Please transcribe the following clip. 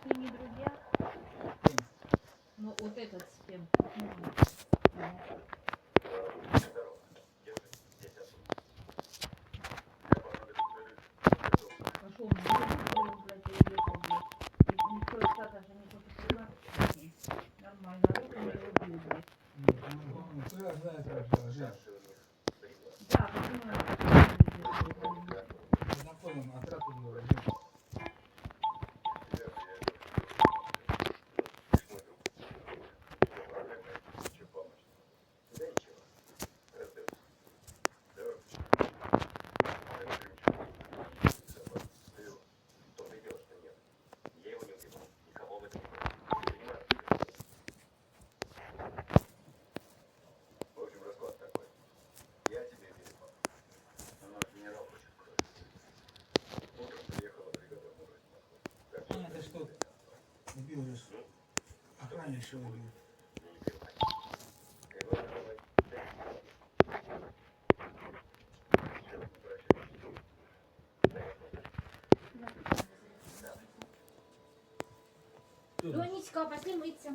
с ними друзья? Ну, вот этот с кем? Пошел в Бельгию, блядь, уехал, блядь. И никто из Штата же не хочет признаться. Нормально, а вот он его убил, блядь. Кто знает, как жить. Да, почему Знакомым отряд его жить. Это что? Убил же. Охранник что убил. Донечка, пошли мыться.